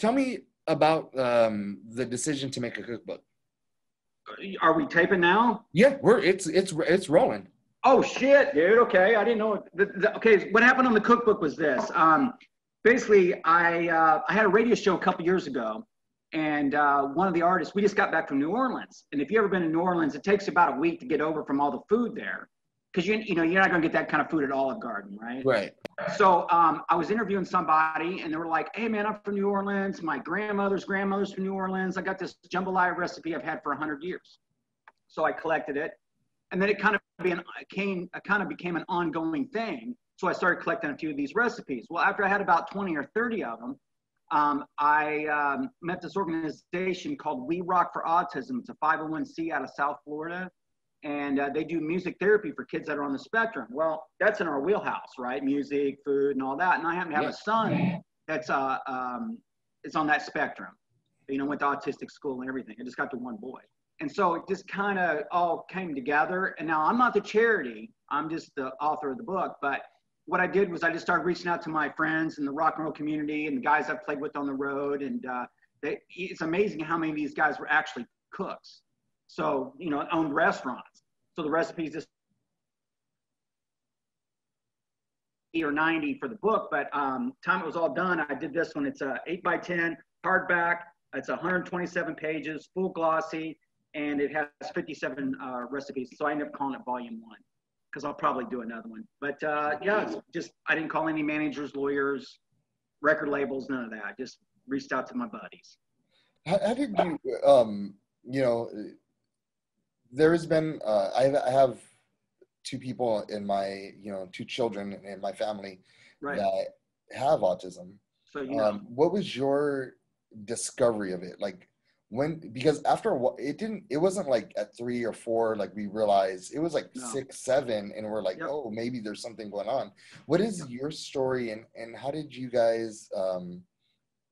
tell me about the decision to make a cookbook. Are we taping now? Yeah, it's rolling. Oh shit, dude. Okay, I didn't know. Okay, what happened on the cookbook was this. Basically, I had a radio show a couple years ago, and one of the artists. We just got back from New Orleans, and if you ever been to New Orleans, it takes about a week to get over from all the food there, because you know you're not gonna get that kind of food at Olive Garden, right? Right. So I was interviewing somebody, and they were like, "Hey man, I'm from New Orleans. My grandmother's from New Orleans. I got this jambalaya recipe I've had for 100 years." So I collected it. And then it kind of became an ongoing thing. So I started collecting a few of these recipes. Well, after I had about 20 or 30 of them, I met this organization called We Rock for Autism. It's a 501c out of South Florida. And they do music therapy for kids that are on the spectrum. Well, that's in our wheelhouse, right? Music, food, and all that. And I happen to have a son that's it's on that spectrum, you know, went to autistic school and everything. I just got the one boy. And so it just kind of all came together. And now I'm not the charity. I'm just the author of the book. But what I did was I just started reaching out to my friends in the rock and roll community and the guys I've played with on the road. And it's amazing how many of these guys were actually cooks. So, you know, owned restaurants. So the recipes just 80 or 90 for the book. But time it was all done, I did this one. It's a 8x10 hardback. It's 127 pages, full glossy. And it has 57 recipes. So I ended up calling it Volume 1 because I'll probably do another one. But yeah, it's just, I didn't call any managers, lawyers, record labels, none of that. I just reached out to my buddies. How did you, you know, there's been, I have two people in my, you know, two children in my family that have autism. So, you know. What was your discovery of it? Like, because after a while, it wasn't like at 3 or 4, like we realized. It was like 6, 7, and we're like, oh, maybe there's something going on. What is your story, and how did you guys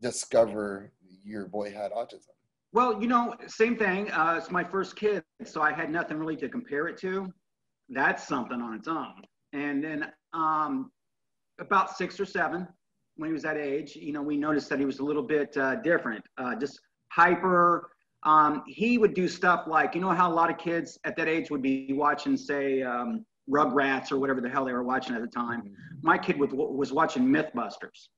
discover your boy had autism? Well, you know, same thing. It's my first kid, so I had nothing really to compare it to. That's something on its own. And then about 6 or 7, when he was that age, you know, we noticed that he was a little bit different, just hyper. He would do stuff like, you know how a lot of kids at that age would be watching, say, Rugrats or whatever the hell they were watching at the time. My kid was watching Mythbusters.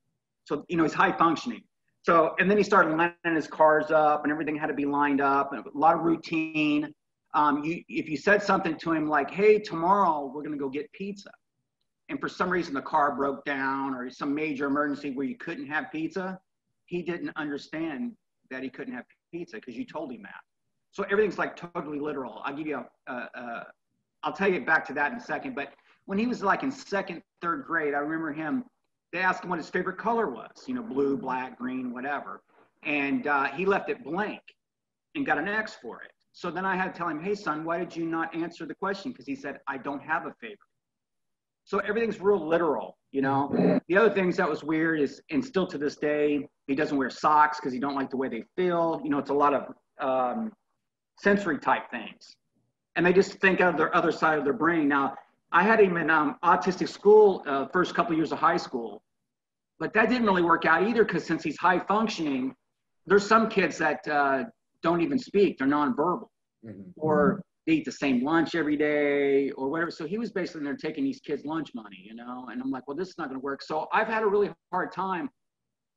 So, you know, he's high functioning. So, and then he started lining his cars up and everything had to be lined up and a lot of routine. If you said something to him like, hey, tomorrow we're going to go get pizza. And for some reason the car broke down or some major emergency where you couldn't have pizza, he didn't understand that he couldn't have pizza because you told him that. So everything's like totally literal. I'll give you I'll tell you back to that in a second. But when he was like in 2nd, 3rd grade, I remember they asked him what his favorite color was, you know, blue, black, green, whatever. And he left it blank and got an X for it. So then I had to tell him, hey son, why did you not answer the question? Because he said, I don't have a favorite. So everything's real literal, you know. The other things that was weird is, and still to this day, he doesn't wear socks because he don't like the way they feel. You know, it's a lot of sensory type things. And they just think out of their other side of their brain. Now, I had him in autistic school first couple of years of high school, but that didn't really work out either because since he's high functioning, there's some kids that don't even speak. They're nonverbal. Or they eat the same lunch every day or whatever. So he was basically there taking these kids' lunch money, you know, and I'm like, well, this is not going to work. So I've had a really hard time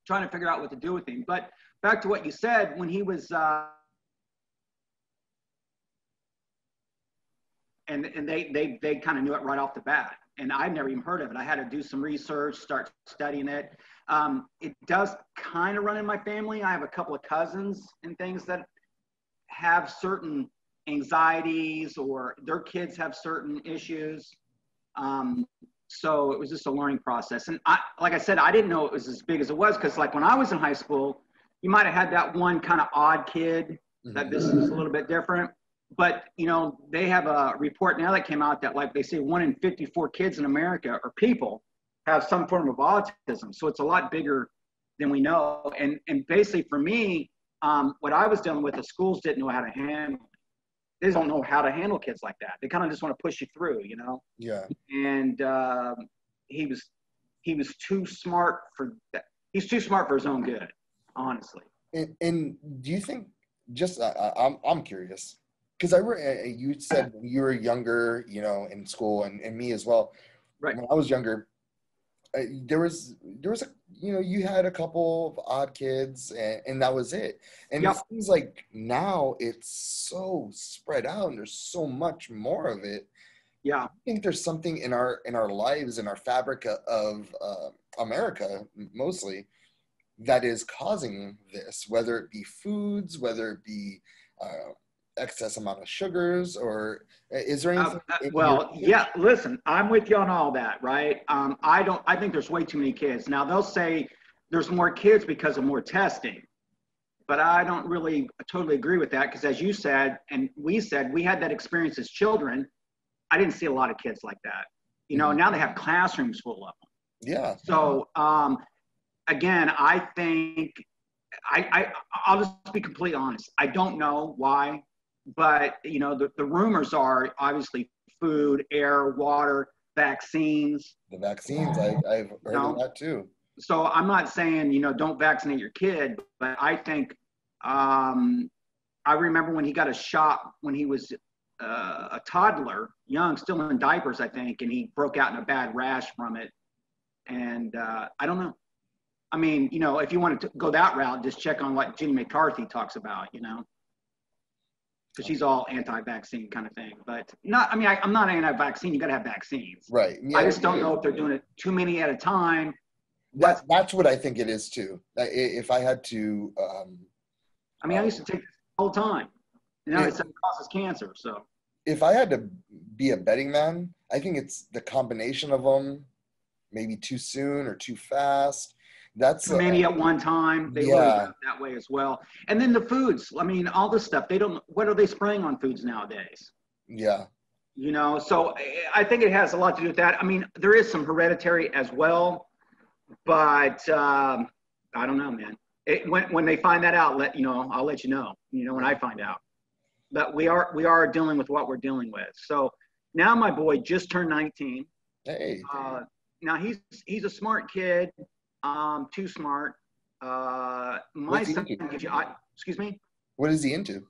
trying to figure out what to do with him. But back to what you said, when he was, and they kind of knew it right off the bat. And I'd never even heard of it. I had to do some research, start studying it. It does kind of run in my family. I have a couple of cousins and things that have certain anxieties or their kids have certain issues. So it was just a learning process. And like I said, I didn't know it was as big as it was because like when I was in high school, you might have had that one kind of odd kid that this is a little bit different. But, you know, they have a report now that came out that like they say 1 in 54 kids in America or people have some form of autism. So it's a lot bigger than we know. And basically for me, what I was dealing with, the schools didn't know how to handle. They don't know how to handle kids like that. They kind of just want to push you through, you know? Yeah. And he was too smart for that. He's too smart for his own good. honestly. And do you think, just I'm curious, because I you said when you were younger, you know, in school, and me as well. Right. When I was younger, there was a, you know, you had a couple of odd kids, and that was it. And it Yep. seems like now it's so spread out and there's so much more of it. Yeah. I think there's something in our lives, in our fabric of America mostly, that is causing this, whether it be foods, whether it be excess amount of sugars, or is there anything in your Well, yeah, listen, I'm with you on all that, right? I think there's way too many kids. Now they'll say there's more kids because of more testing, but I don't really totally agree with that, because as you said, and we said, we had that experience as children. I didn't see a lot of kids like that. You know, now they have classrooms full of them. Yeah. So, again, I think I'll just be completely honest. I don't know why, but you know, the rumors are obviously food, air, water, vaccines. The vaccines, I've heard of that too. So I'm not saying, you know, don't vaccinate your kid, but I think I remember when he got a shot when he was a toddler, young, still in diapers, I think, and he broke out in a bad rash from it. And I don't know. I mean, you know, if you want to go that route, just check on what Jenny McCarthy talks about, you know, because she's all anti-vaccine kind of thing. But not, I mean, I'm not anti-vaccine. You got to have vaccines. Right. Yeah, I just don't know if they're doing it too many at a time. That's what I think it is too. If I had to, I mean, I used to take this all the time. You know, it causes cancer. So if I had to be a betting man, I think it's the combination of them. Maybe too soon or too fast. That's too many at one time. They really do it that way as well. And then the foods. I mean, all this stuff. They don't. What are they spraying on foods nowadays? Yeah. You know, so I think it has a lot to do with that. I mean, there is some hereditary as well, but I don't know, man. When they find that out, I'll let you know. You know, when I find out. But we are dealing with what we're dealing with. So now my boy just turned 19. Hey. Now he's a smart kid, too smart. My son gives you, excuse me? What is he into?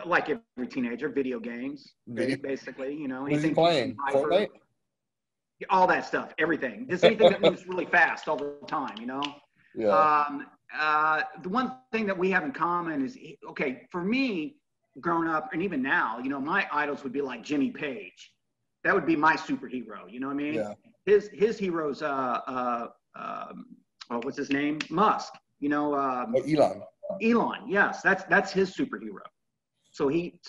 Like every teenager, video games, basically, you know. What is he playing? Fortnite? All that stuff, everything. Just anything that moves really fast all the time, you know? Yeah. The one thing that we have in common is, okay, for me, growing up, and even now, you know, my idols would be like Jimmy Page. That would be my superhero, you know what I mean? Yeah. His hero's what's his name? Musk. You know, Elon. Elon, yes, that's his superhero. So we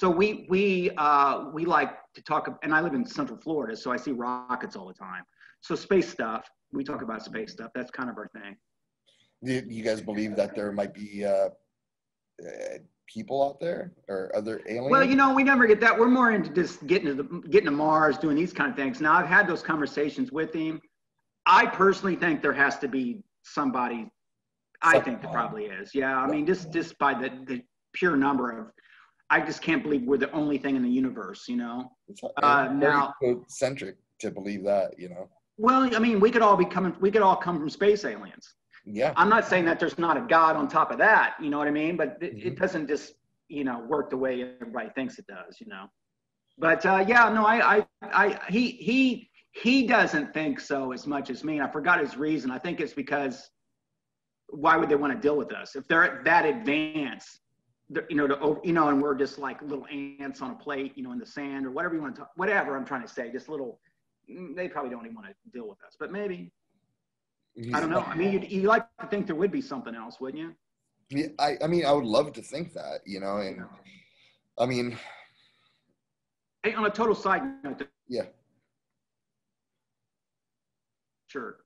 like to talk, and I live in Central Florida, so I see rockets all the time. So space stuff, we talk about space stuff. That's kind of our thing. Do you guys believe that there might be people out there or other aliens? Well, you know, we never get that. We're more into just getting to Mars, doing these kind of things. Now, I've had those conversations with him. I personally think there has to be somebody. I think there probably is. Yeah, I mean, just by the pure number of, I just can't believe we're the only thing in the universe. You know, it's now eccentric to believe that. You know. Well, I mean, we could all come from space aliens. Yeah. I'm not saying that there's not a God on top of that, you know what I mean? But it doesn't just, you know, work the way everybody thinks it does, you know. But yeah, no, he doesn't think so as much as me. And I forgot his reason. I think it's because why would they want to deal with us if they're that advanced? You know, and we're just like little ants on a plate, you know, in the sand or whatever you want to talk. Whatever I'm trying to say, just little. They probably don't even want to deal with us, but maybe. I don't know. I mean, you like to think there would be something else, wouldn't you? Yeah, I mean, I would love to think that, you know, and I mean. Hey, on a total side note. Yeah. Sure.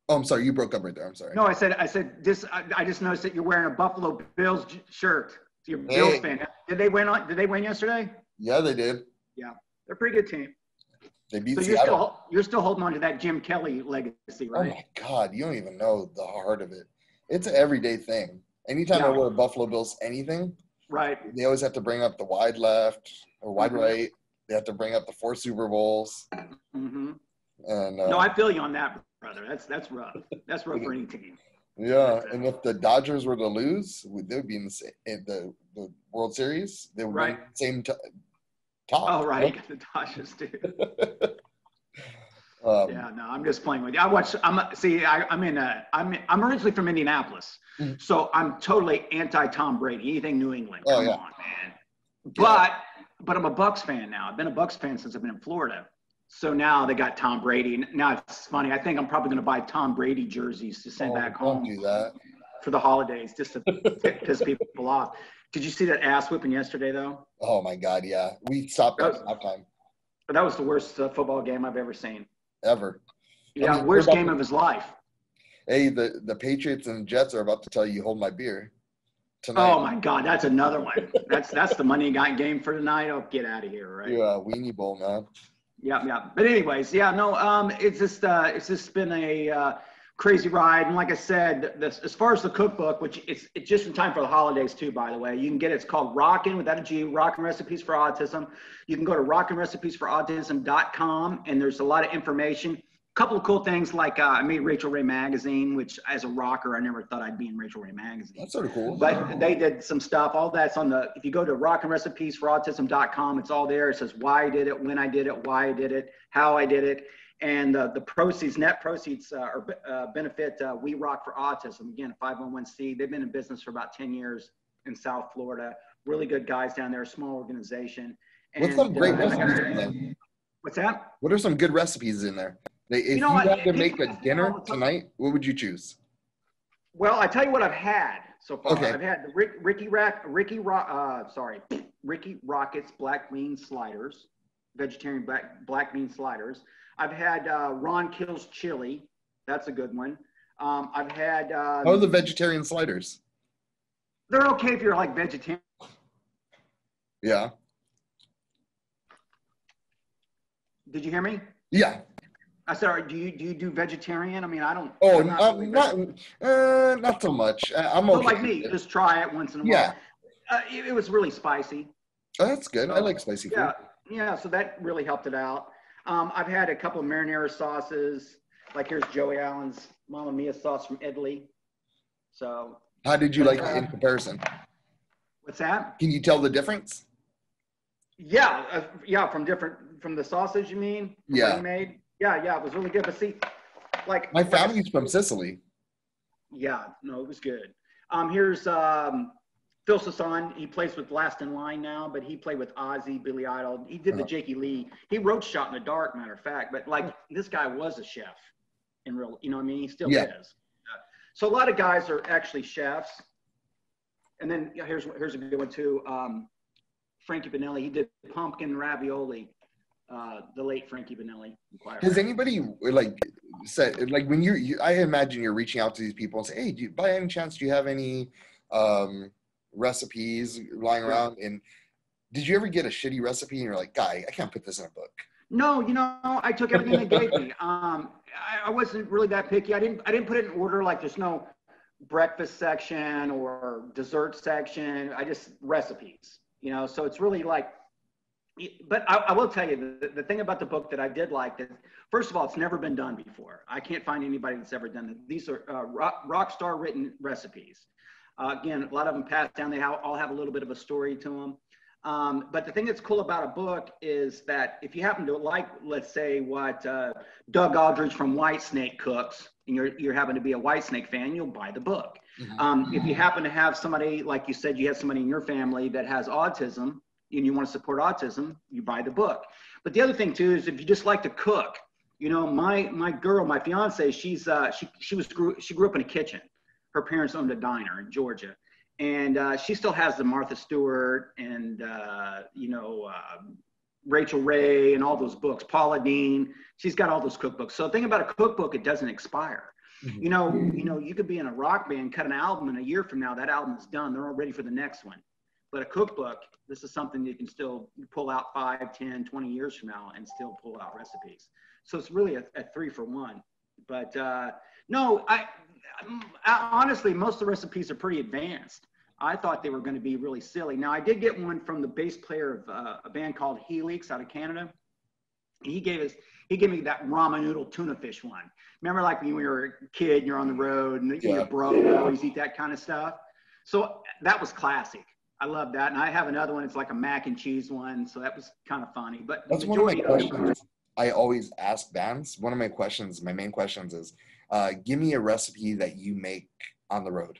Oh, I'm sorry. You broke up right there. I'm sorry. No, I said this. I just noticed that you're wearing a Buffalo Bills shirt. So you're a Bills fan. Did they win yesterday? Yeah, they did. Yeah, they're a pretty good team. They beat Seattle. You're still holding on to that Jim Kelly legacy, right? Oh my God, you don't even know the heart of it. It's an everyday thing. Anytime I wear Buffalo Bills anything, right? They always have to bring up the wide left or wide right. They have to bring up the 4 Super Bowls. Mm-hmm. And no, I feel you on that, brother. That's rough. That's rough for any team. Yeah, and if the Dodgers were to lose, they would be in the World Series. They would win the same top. Oh, right, the Dodgers do. Yeah, no, I'm just playing with you. I'm originally from Indianapolis, so I'm totally anti Tom Brady. Anything New England, come on, man. But I'm a Bucks fan now. I've been a Bucks fan since I've been in Florida. So now they got Tom Brady. Now it's funny. I think I'm probably going to buy Tom Brady jerseys to send back home. Don't do that for the holidays, just to piss people off. Did you see that ass whipping yesterday, though? Oh my God, yeah. We stopped at halftime. That was the worst football game I've ever seen. Ever. Yeah, worst game of his life. Hey, the Patriots and Jets are about to tell you, hold my beer tonight. Oh my God, that's another one. That's the money game for tonight. Oh, get out of here, right? Yeah, weenie bowl, man. Yeah. But anyways, it's just been a crazy ride. And like I said, as far as the cookbook, which it's just in time for the holidays too, by the way, you can get it's called Rockin without a G, Rockin Recipes for Autism. You can go to rockinrecipesforautism.com, and there's a lot of information. A couple of cool things, like I made Rachel Ray magazine, which as a rocker, I never thought I'd be in Rachel Ray magazine. That's sort of cool. But they did some stuff. All that's on if you go to rockinrecipesforautism.com, it's all there. It says why I did it, when I did it, why I did it, how I did it. And the proceeds, net proceeds, benefit We Rock for Autism. Again, 501c. They've been in business for about 10 years in South Florida. Really good guys down there, small organization. And, what's some great recipes in there? What's that? What are some good recipes in there? If you had to make a dinner tonight, what would you choose? Well, I tell you what I've had so far. Okay. I've had the Ricky Rockets black bean sliders, vegetarian black bean sliders. I've had Ron Kill's chili. That's a good one. I've had. How are the vegetarian sliders? They're okay if you're like vegetarian. Yeah. Did you hear me? Yeah. I said, do you do vegetarian? I mean, I don't. Oh, not so much. I'm okay. Like me, just try it once in a while. Yeah. It was really spicy. Oh, that's good. I like spicy food. Yeah. So that really helped it out. I've had a couple of marinara sauces. Like here's Joey Allen's Mamma Mia sauce from Italy. So. How did you like it in comparison? What's that? Can you tell the difference? Yeah. From the sausage, you mean? Yeah. You made? Yeah, it was really good. But see, like my family's from Sicily. Yeah, no, it was good. Here's Phil Sasson. He plays with Last in Line now, but he played with Ozzy, Billy Idol. He did the Jakey Lee. He wrote Shot in the Dark, matter of fact. But like this guy was a chef in real, you know what I mean? He still is. So a lot of guys are actually chefs. And then here's a good one too. Frankie Benelli. He did pumpkin ravioli. The late Frankie Benelli. Has anybody said when I imagine you're reaching out to these people and say, hey, by any chance do you have any recipes lying around? And did you ever get a shitty recipe and you're like, guy, I can't put this in a book? No, I took everything they gave me. I wasn't really that picky. I didn't put it in order. Like there's no breakfast section or dessert section. I just recipes. So it's really like. But I will tell you, the thing about the book that I did like is, first of all, it's never been done before. I can't find anybody that's ever done it. These are rock star written recipes. Again, a lot of them passed down. They all have a little bit of a story to them. But the thing that's cool about a book is that if you happen to like, let's say, what Doug Aldridge from Whitesnake cooks, and you're happen to be a Whitesnake fan, you'll buy the book. Mm-hmm. If you happen to have somebody, like you said, you have somebody in your family that has autism, and you want to support autism, you buy the book. But the other thing too is if you just like to cook, my girl, my fiance, she grew up in a kitchen. Her parents owned a diner in Georgia, and she still has the Martha Stewart and Rachel Ray and all those books, Paula Deen. She's got all those cookbooks. So the thing about a cookbook, it doesn't expire. Mm-hmm. You could be in a rock band, cut an album, and a year from now that album is done. They're all ready for the next one. But a cookbook, this is something you can still pull out 5, 10, 20 years from now and still pull out recipes. So it's really a 3-for-1. But no, I honestly, most of the recipes are pretty advanced. I thought they were going to be really silly. Now, I did get one from the bass player of a band called Helix out of Canada. He gave me that ramen noodle tuna fish one. Remember, like when we were a kid and you're on the road and you're broke, you always eat that kind of stuff. So that was classic. I love that. And I have another one. It's like a mac and cheese one. So that was kind of funny. But that's one of my questions I always ask bands. One of my questions, my main questions is, give me a recipe that you make on the road.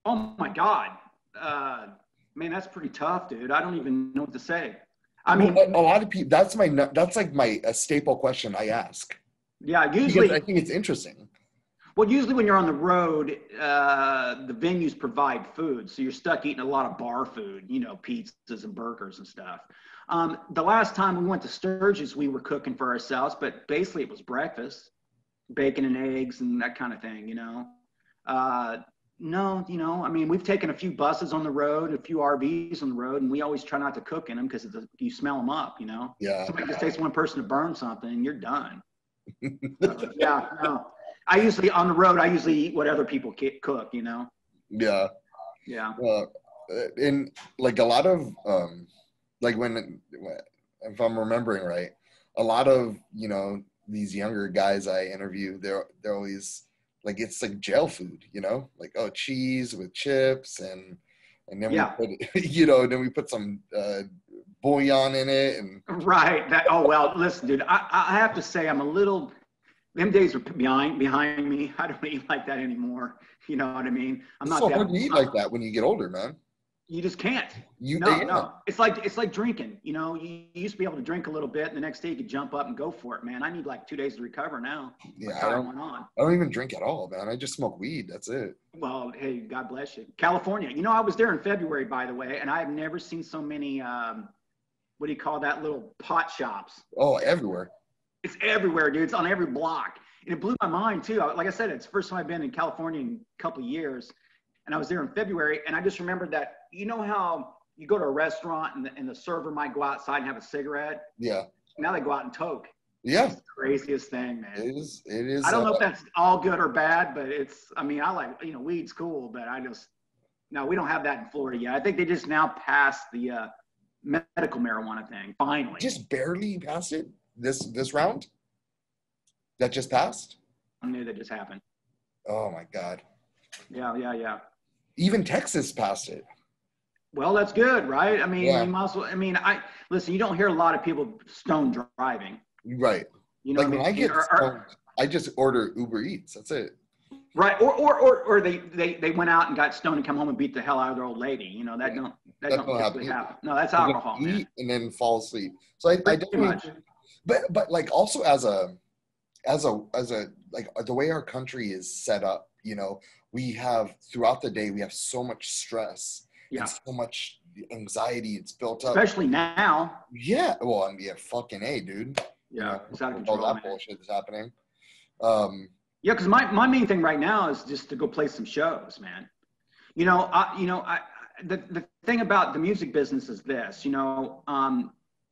Oh my God. Man, that's pretty tough, dude. I don't even know what to say. I mean, a lot of people, that's like a staple question I ask. Yeah, usually. Because I think it's interesting. Well, usually when you're on the road, the venues provide food. So you're stuck eating a lot of bar food, you know, pizzas and burgers and stuff. The last time we went to Sturgis, we were cooking for ourselves, but basically it was breakfast, bacon and eggs and that kind of thing, you know. No, you know, I mean, we've taken a few buses on the road, a few RVs on the road, and we always try not to cook in them because you smell them up, you know. Yeah. Somebody just takes one person to burn something and you're done. Yeah, no. I usually eat what other people cook, you know? Yeah. Yeah. And like a lot of, like if I'm remembering right, a lot of, you know, these younger guys I interview, they're always like, it's like jail food, you know, like, oh, cheese with chips and then we put it, you know, then we put some bouillon in it. And right. Oh, well, listen, dude, I have to say I'm a little, them days are behind me. I don't eat like that anymore. You know what I mean? I'm not so hard to eat like that when you get older, man. You just can't. No. It's like drinking. You know, you used to be able to drink a little bit, and the next day you could jump up and go for it, man. I need like 2 days to recover now. Yeah, I don't even drink at all, man. I just smoke weed. That's it. Well, hey, God bless you. California. You know, I was there in February, by the way, and I've never seen so many, what do you call that, little pot shops. Oh, everywhere. It's everywhere, dude. It's on every block. And it blew my mind, too. Like I said, it's the first time I've been in California in a couple of years. And I was there in February, and I just remembered that, you know how you go to a restaurant and the server might go outside and have a cigarette? Yeah. Now they go out and toke. Yeah. It's the craziest thing, man. It is. I don't know if that's all good or bad, but I like, you know, weed's cool, but no, we don't have that in Florida yet. I think they just now passed the medical marijuana thing, finally. Just barely passed it this round? That just passed? I knew that just happened. Oh, my God. Yeah. Even Texas passed it. Well, that's good, right? I mean, you might as well, listen, you don't hear a lot of people stone driving. Right. You know, like when I get stoned, I just order Uber Eats. That's it. Right. Or they went out and got stoned and come home and beat the hell out of their old lady. You know, that don't typically happen. No, that's alcohol. Eat and then fall asleep. So I definitely, but like also as a like the way our country is set up, you know, we have throughout the day, we have so much stress and so much anxiety. It's built up. Especially now. Yeah. Well, fucking A, dude. Yeah. It's out of control. All that bullshit is happening. Yeah. Cause my main thing right now is just to go play some shows, man. The thing about the music business is this, you know,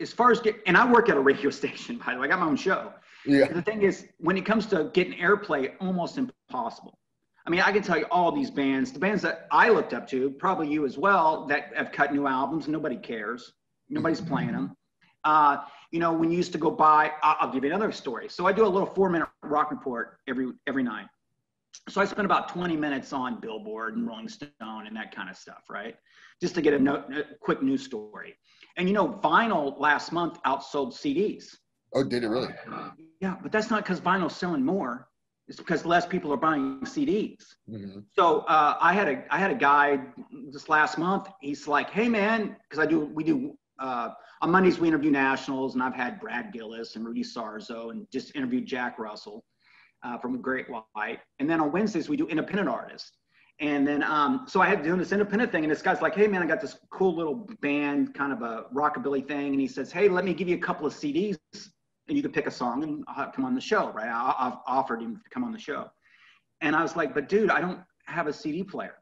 as far as and I work at a radio station, by the way, I got my own show. Yeah. The thing is, when it comes to getting airplay, almost impossible. I mean, I can tell you all these bands, the bands that I looked up to, probably you as well, that have cut new albums. Nobody cares. Nobody's playing them. You know, when you used to go by, I'll give you another story. So I do a little 4-minute rock report every night. So I spend about 20 minutes on Billboard and Rolling Stone and that kind of stuff, right? Just to get a quick news story. And, you know, vinyl last month outsold CDs. Oh, did it really? Yeah, but that's not because vinyl's selling more. It's because less people are buying CDs. Mm-hmm. So I had a guy this last month. He's like, "Hey man," because we do on Mondays we interview nationals, and I've had Brad Gillis and Rudy Sarzo, and just interviewed Jack Russell from Great White. And then on Wednesdays we do independent artists. And then so I had doing this independent thing, and this guy's like, "Hey man, I got this cool little band, kind of a rockabilly thing," and he says, "Hey, let me give you a couple of CDs. And you can pick a song and I'll have come on the show," right? I've offered him to come on the show. And I was like, "But dude, I don't have a CD player.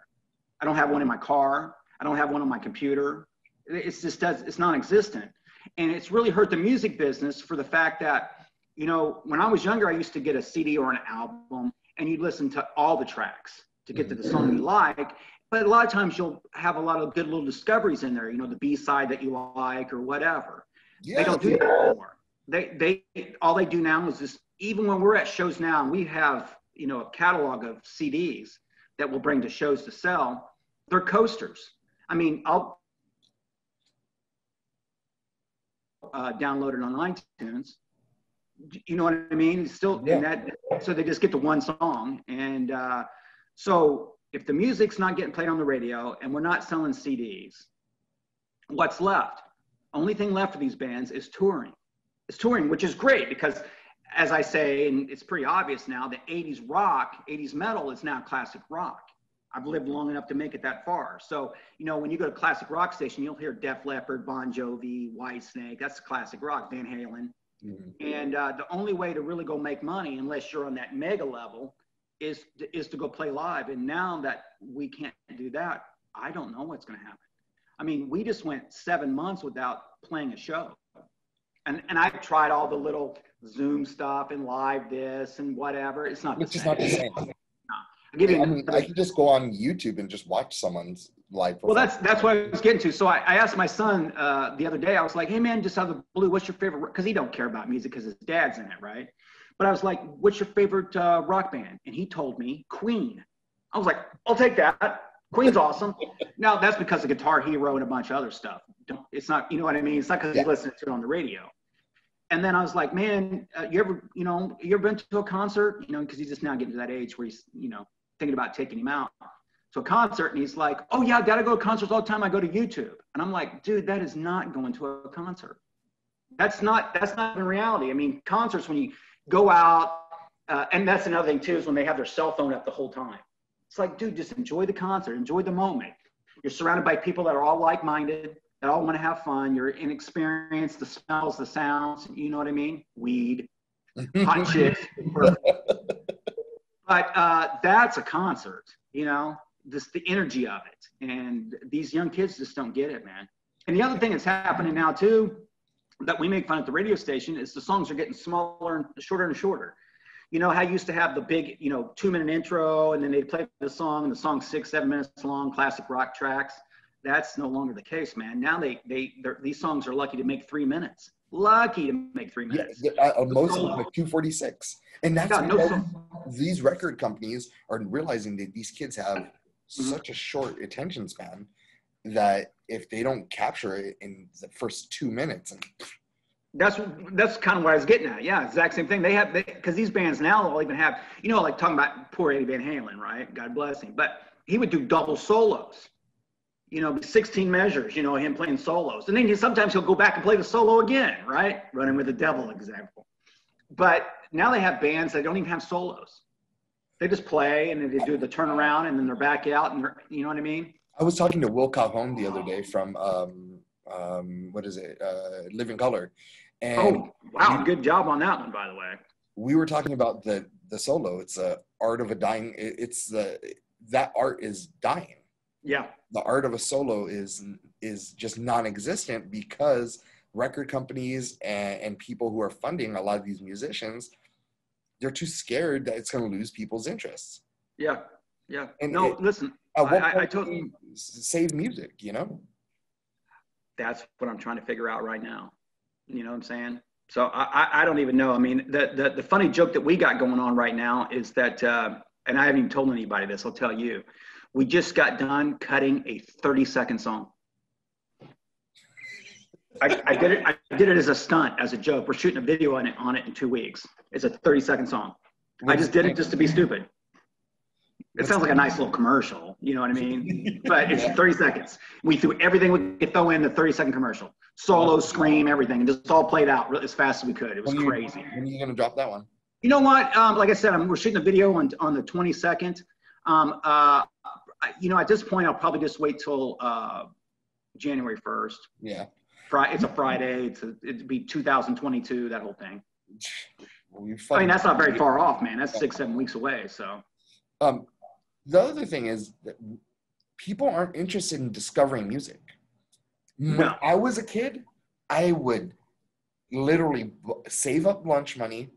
I don't have one in my car. I don't have one on my computer. It's non-existent." And it's really hurt the music business for the fact that, you know, when I was younger, I used to get a CD or an album and you'd listen to all the tracks to get to the song you like. But a lot of times you'll have a lot of good little discoveries in there, you know, the B-side that you like or whatever. Yeah, they don't do that anymore. They all they do now is just, even when we're at shows now and we have, you know, a catalog of CDs that we'll bring to shows to sell, they're coasters. I mean, I'll download it on iTunes. You know what I mean? It's still, Yeah. and that, so they just get the one song. And so if the music's not getting played on the radio and we're not selling CDs, what's left? Only thing left for these bands is touring. It's touring, which is great because, as I say, and it's pretty obvious now, that 80s rock, 80s metal is now classic rock. I've lived long enough to make it that far. So, you know, when you go to classic rock station, you'll hear Def Leppard, Bon Jovi, Whitesnake. That's classic rock, Van Halen. Mm-hmm. And the only way to really go make money, unless you're on that mega level, is to go play live. And now that we can't do that, I don't know what's going to happen. I mean, we just went 7 months without playing a show. And I've tried all the little Zoom stuff and live this and whatever. It's not the same. It's not the same. No. I can just go on YouTube and just watch someone's live performance. Well, that's what I was getting to. So I asked my son the other day, I was like, hey, man, just out of the blue, what's your favorite? Because he don't care about music because his dad's in it, right? But I was like, what's your favorite rock band? And he told me Queen. I was like, I'll take that. Queen's awesome. Now, that's because of Guitar Hero and a bunch of other stuff. It's not, you know what I mean? It's not because he's listening to it on the radio. And then I was like, man, you ever been to a concert? You know, because he's just now getting to that age where he's, you know, thinking about taking him out to a concert. And he's like, oh, yeah, I got to go to concerts all the time. I go to YouTube. And I'm like, dude, that is not going to a concert. That's not in reality. I mean, concerts, when you go out, and that's another thing, too, is when they have their cell phone up the whole time. It's like, dude, just enjoy the concert, enjoy the moment. You're surrounded by people that are all like-minded, that all want to have fun. You're inexperienced, the smells, the sounds, you know what I mean? Weed, hot chicks. But that's a concert, you know, just the energy of it. And these young kids just don't get it, man. And the other thing that's happening now, too, that we make fun at the radio station is the songs are getting smaller and shorter and shorter. You know how you used to have the big, you know, 2-minute intro, and then they'd play the song, and the song's 6-7 minutes long, classic rock tracks. That's no longer the case, man. Now these songs are lucky to make 3 minutes. Lucky to make 3 minutes. Yeah, most of them like 2:46. And that's these record companies are realizing that these kids have such a short attention span that if they don't capture it in the first 2 minutes, that's kind of what I was getting at. Yeah, exact same thing. Because these bands now will even have, you know, like talking about poor Eddie Van Halen, right? God bless him. But he would do double solos, you know, 16 measures, you know, him playing solos. And then sometimes he'll go back and play the solo again, right? Running with the Devil example. But now they have bands that don't even have solos. They just play and then they do the turnaround and then they're back out, and you know what I mean? I was talking to Will Calhoun the other day from Living Color. And oh, wow, good job on that one, by the way. We were talking about the solo. It's a art of a dying. That art is dying. Yeah. The art of a solo is just non-existent because record companies and people who are funding a lot of these musicians, they're too scared that it's going to lose people's interests. Yeah. Yeah. And listen, I totally save music, you know? That's what I'm trying to figure out right now. You know what I'm saying? So I don't even know. I mean, the funny joke that we got going on right now is that, and I haven't even told anybody this, I'll tell you, we just got done cutting a 30-second song. I did it as a stunt, as a joke. We're shooting a video on it in 2 weeks. It's a 30-second song. I just did it just to be stupid. It sounds like a nice little commercial, you know what I mean? But it's 30 seconds. We threw everything we could throw in the 30-second commercial. Solo, scream, everything. And just all played out as fast as we could. It was crazy. When are you going to drop that one? You know what? Like I said, we're shooting a video on the 22nd. You know, at this point, I'll probably just wait till January 1st. Yeah. It's a Friday. It'd be 2022, that whole thing. I mean, that's not very far off, man. That's 6-7 weeks away, so. The other thing is that people aren't interested in discovering music. When I was a kid, I would literally save up lunch money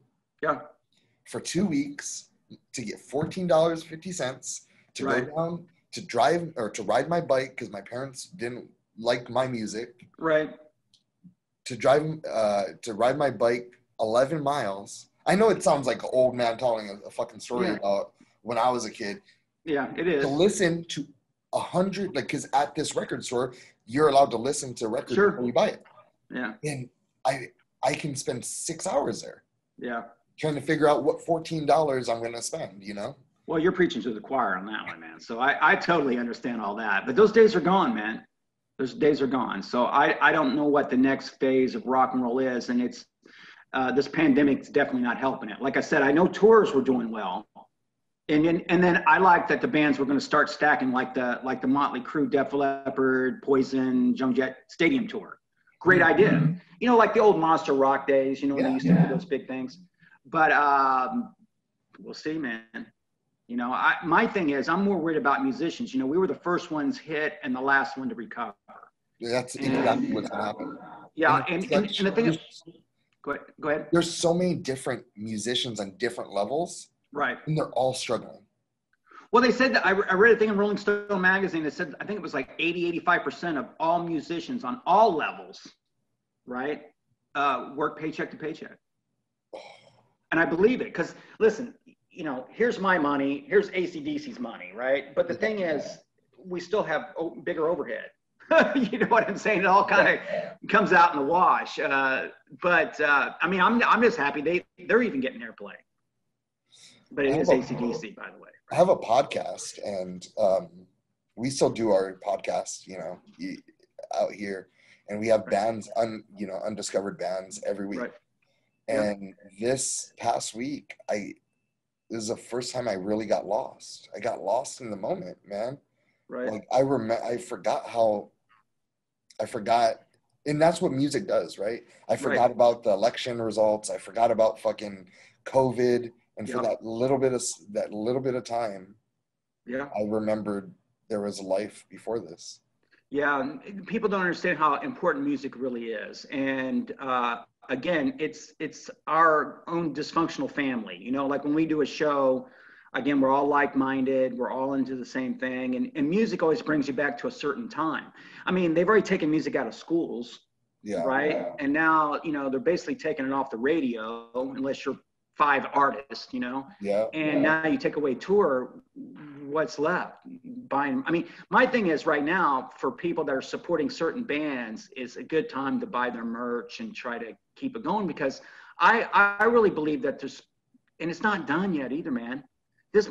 for 2 weeks to get $14.50 to go down to drive or to ride my bike because my parents didn't like my music. Right. to ride my bike 11 miles. I know it sounds like an old man telling a fucking story about when I was a kid. Yeah, it is. To listen to 100, like, because at this record store, you're allowed to listen to records before you buy it. Yeah. And I can spend 6 hours there. Yeah. Trying to figure out what $14 I'm going to spend, you know? Well, you're preaching to the choir on that one, man. So I totally understand all that. But those days are gone, man. Those days are gone. So I don't know what the next phase of rock and roll is. And it's this pandemic's definitely not helping it. Like I said, I know tours were doing well. And then I like that the bands were going to start stacking like the Motley Crue, Def Leppard, Poison, Joan Jett stadium tour. Great idea. You know, like the old Monster Rock days, you know, when they used to do those big things. But we'll see, man. You know, my thing is I'm more worried about musicians. You know, we were the first ones hit and the last one to recover. Yeah, that's exactly what's going to happen. Yeah, and the thing is, go ahead. There's so many different musicians on different levels. Right. And they're all struggling. Well, they said that I read a thing in Rolling Stone magazine that said, I think it was like 85% of all musicians on all levels, right, work paycheck to paycheck. And I believe it because, listen, you know, here's my money, here's AC/DC's money, right? But the thing is, we still have bigger overhead. You know what I'm saying? It all kind of comes out in the wash. I mean, I'm just happy they're even getting airplay. But it is AC/DC, by the way. I have a podcast, and we still do our podcast, you know, out here, and we have bands, undiscovered bands every week. Right. And this past week, this is the first time I really got lost. I got lost in the moment, man. Right. Like I forgot, and that's what music does, right? I forgot about the election results. I forgot about fucking COVID. And for that little bit of time, I remembered there was a life before this. Yeah, people don't understand how important music really is. And again, it's our own dysfunctional family. You know, like when we do a show, again, we're all like-minded, we're all into the same thing. And music always brings you back to a certain time. I mean, they've already taken music out of schools, right? Yeah. And now, you know, they're basically taking it off the radio unless you're 5 artists, you know? Yeah. And now you take away tour, what's left? Buying. I mean, my thing is right now for people that are supporting certain bands is a good time to buy their merch and try to keep it going because I really believe that and it's not done yet either, man.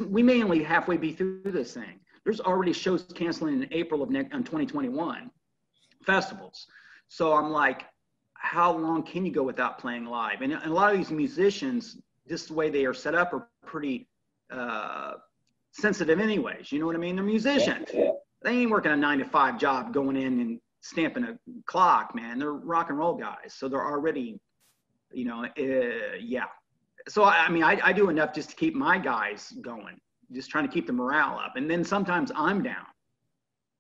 We may only halfway be through this thing. There's already shows canceling in April of 2021, festivals. So I'm like, how long can you go without playing live? And a lot of these musicians, just the way they are set up, are pretty sensitive anyways. You know what I mean? They're musicians. Yeah. They ain't working a 9-to-5 job going in and stamping a clock, man. They're rock and roll guys. So they're already, you know, So, I mean, I do enough just to keep my guys going, just trying to keep the morale up. And then sometimes I'm down,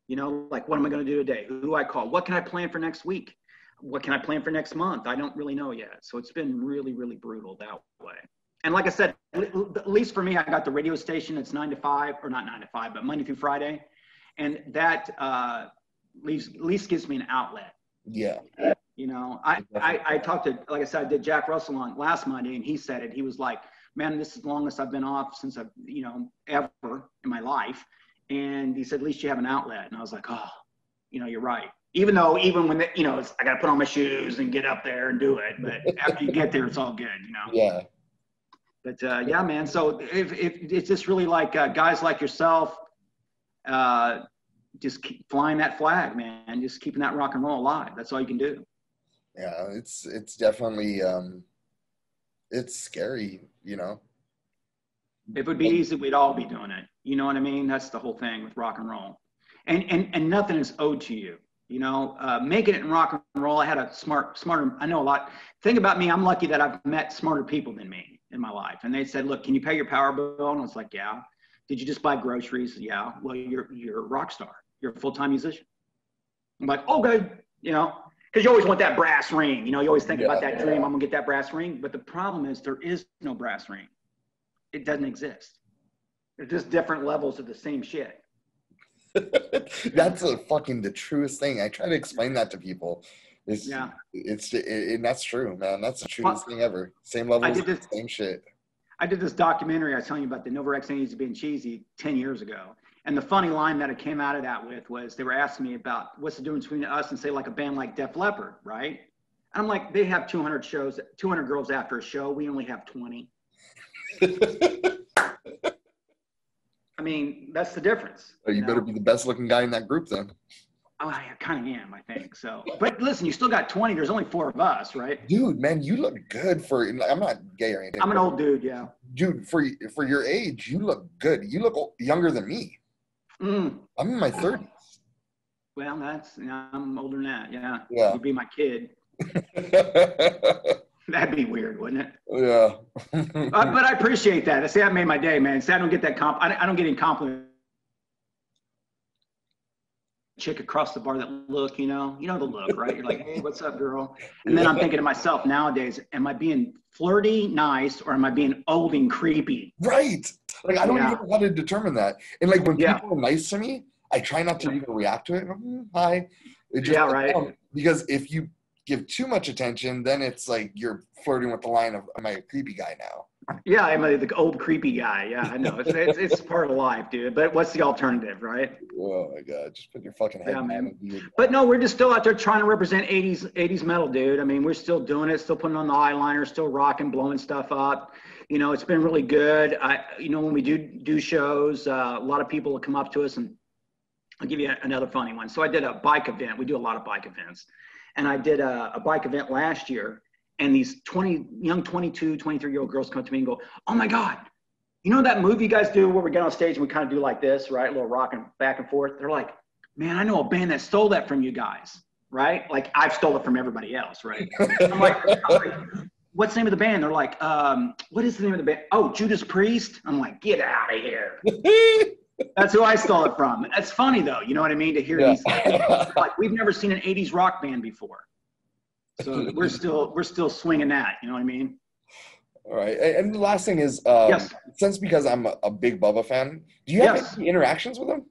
you know, like, what am I going to do today? Who do I call? What can I plan for next week? What can I plan for next month? I don't really know yet. So it's been really, really brutal that way. And like I said, at least for me, I got the radio station. It's 9 to 5, or not 9 to 5, but Monday through Friday. And that at least gives me an outlet. Yeah. You know, I talked to, like I said, I did Jack Russell on last Monday, and he said it. He was like, man, this is the longest I've been off since I've, you know, ever in my life. And he said, at least you have an outlet. And I was like, oh, you know, you're right. Even when, I got to put on my shoes and get up there and do it. But after you get there, it's all good, you know? Yeah. But yeah, man. So if it's just really like guys like yourself, just keep flying that flag, man. Just keeping that rock and roll alive. That's all you can do. Yeah, it's definitely it's scary, you know. If it would be easy, we'd all be doing it. You know what I mean? That's the whole thing with rock and roll. And nothing is owed to you. You know, making it in rock and roll, I had a smarter, I know a lot. Thing about me, I'm lucky that I've met smarter people than me in my life. And they said, look, can you pay your power bill? And I was like, yeah. Did you just buy groceries? Yeah. Well, you're a rock star. You're a full-time musician. I'm like, oh, good. You know, because you always want that brass ring. You know, you always think about that dream. I'm going to get that brass ring. But the problem is there is no brass ring. It doesn't exist. They're just different levels of the same shit. That's the truest thing. I try to explain that to people. And that's true, man. That's the truest thing ever. Same levels, same shit. I did this documentary I was telling you about, the Novavax being cheesy 10 years ago. And the funny line that I came out of that with was, they were asking me about what's the difference between us and say like a band like Def Leppard, right? And I'm like, they have 200 shows, 200 girls after a show. We only have 20. I mean, that's the difference. You better be the best looking guy in that group then. Oh, I kind of am, I think so. But listen, you still got 20. There's only 4 of us, right? Dude, man, you look good for. I'm not gay or anything. I'm an old dude, yeah. Dude, for your age, you look good. You look younger than me. I'm in my 30s. Well, I'm older than that. Yeah. Yeah. You'd be my kid. That'd be weird, wouldn't it? Yeah. But I appreciate that. See, that made my day, man. See, I don't get that I don't get any compliment. Chick across the bar, that look, you know the look, right? You're like, hey, what's up, girl? And then I'm thinking to myself nowadays, am I being flirty, nice, or am I being old and creepy? Right. Like, I don't even know how to determine that. And like when people are nice to me, I try not to even react to it. Hi. Right. Because if you give too much attention, then it's like you're flirting with the line of, am I a creepy guy now? Yeah, I'm the old creepy guy. Yeah, I know. It's part of life, dude. But what's the alternative, right? Oh my God, just put your fucking head down. Man. But no, we're just still out there trying to represent 80s metal, dude. I mean, we're still doing it, still putting on the eyeliner, still rocking, blowing stuff up. You know, it's been really good. When we do shows, a lot of people will come up to us, and I'll give you another funny one. So I did a bike event. We do a lot of bike events. And I did a bike event last year, and these 22, 23-year-old girls come up to me and go, oh my God, you know that move you guys do where we get on stage and we kind of do like this, right? A little rocking back and forth. They're like, man, I know a band that stole that from you guys, right? Like, I've stole it from everybody else, right? I'm like, what's the name of the band? They're like, what is the name of the band? Oh, Judas Priest? I'm like, get out of here. That's who I stole it from. That's funny though, you know what I mean? To hear these, like, we've never seen an 80s rock band before. So we're still swinging that, you know what I mean? All right. And the last thing is, since because I'm a big Bubba fan, do you have any interactions with him?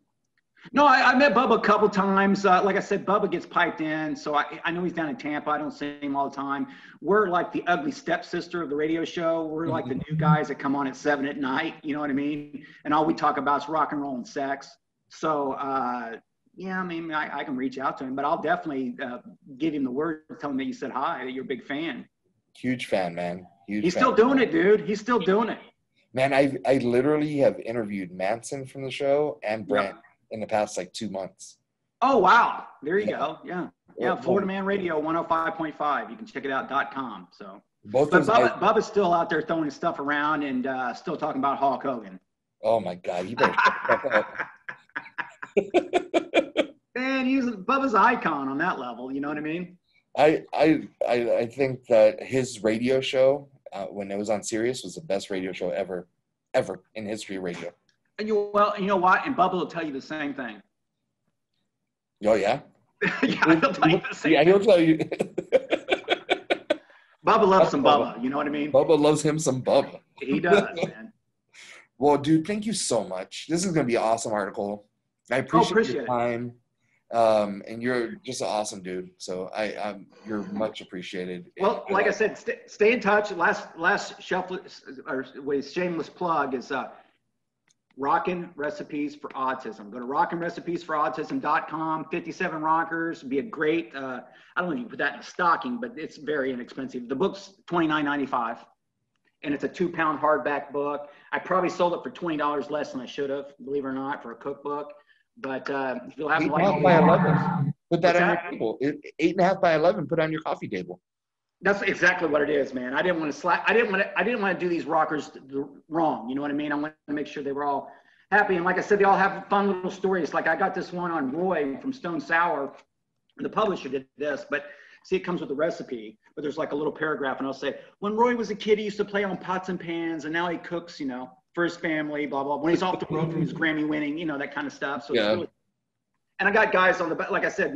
No, I met Bubba a couple times. Like I said, Bubba gets piped in, so I know he's down in Tampa. I don't see him all the time. We're like the ugly stepsister of the radio show. We're like the new guys that come on at 7 at night, you know what I mean? And all we talk about is rock and roll and sex. So, yeah, I mean, I can reach out to him, but I'll definitely give him the word, tell him that you said hi, that you're a big fan. Huge fan, man. He's still doing it, dude. He's still doing it. Man, I literally have interviewed Manson from the show and Brent in the past, like, 2 months. Oh, wow. There you go. Yeah. Yeah, Florida Man Radio 105.5. You can check it out, .com. So, but Bubba's still out there throwing his stuff around and still talking about Hulk Hogan. Oh, my God. You better shut the fuck up. Man, Bubba's an icon on that level. You know what I mean? I think that his radio show, when it was on Sirius, was the best radio show ever in history of radio. And you know what? And Bubba will tell you the same thing. Oh, yeah? Yeah, he'll tell you the same thing. He'll tell you. Bubba loves some Bubba. You know what I mean? Bubba loves him some Bubba. He does, man. Well, dude, thank you so much. This is going to be an awesome article. I appreciate your time. And you're just an awesome dude. So you're much appreciated. Well, like I said, stay in touch. Last shameless plug is Rockin Recipes for Autism. Go to rockinrecipesforautism.com. 57 rockers. Be a great, I don't know if you put that in a stocking, but it's very inexpensive. The book's $29.95, and it's a 2-pound hardback book. I probably sold it for $20 less than I should have, believe it or not, for a cookbook. But if you'll have 8.5 by 11. Put that on your table. 8.5 by 11. Put on your coffee table. That's exactly what it is, man. I didn't want to do these rockers wrong. You know what I mean? I wanted to make sure they were all happy. And like I said, they all have fun little stories. Like I got this one on Roy from Stone Sour. The publisher did this, but see, it comes with the recipe. But there's like a little paragraph, and I'll say, when Roy was a kid, he used to play on pots and pans, and now he cooks, for his family, blah, blah. When he's off the road from his Grammy winning, that kind of stuff. So it's really, and I got guys on like I said,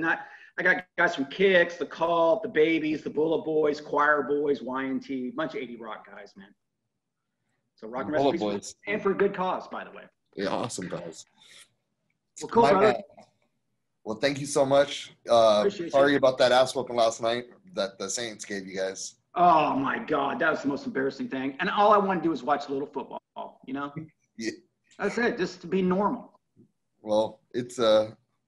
I got guys from Kicks, The Cult, The Babies, The Bullet Boys, Choir Boys, YNT, bunch of 80 rock guys, man. So Rockin Recipes, boys. And for a good cause, by the way. Yeah, awesome guys. Well, cool, brother. Well, thank you so much. Sorry about that ass whooping last night that the Saints gave you guys. Oh my God, that was the most embarrassing thing. And all I want to do is watch a little football, you know? Yeah. That's it, just to be normal. Well, it's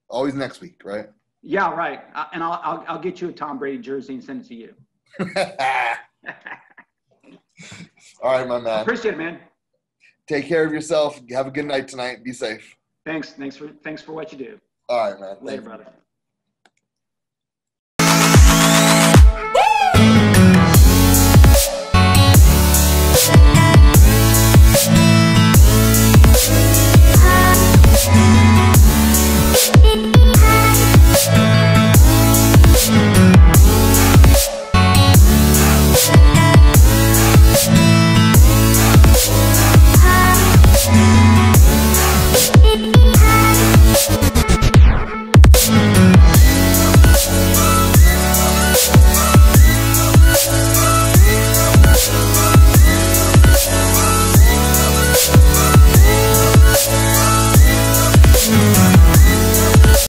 always next week, right? Yeah, right. And I'll get you a Tom Brady jersey and send it to you. All right, my man. Appreciate it, man. Take care of yourself. Have a good night tonight. Be safe. Thanks for what you do. All right, man. Later, brother.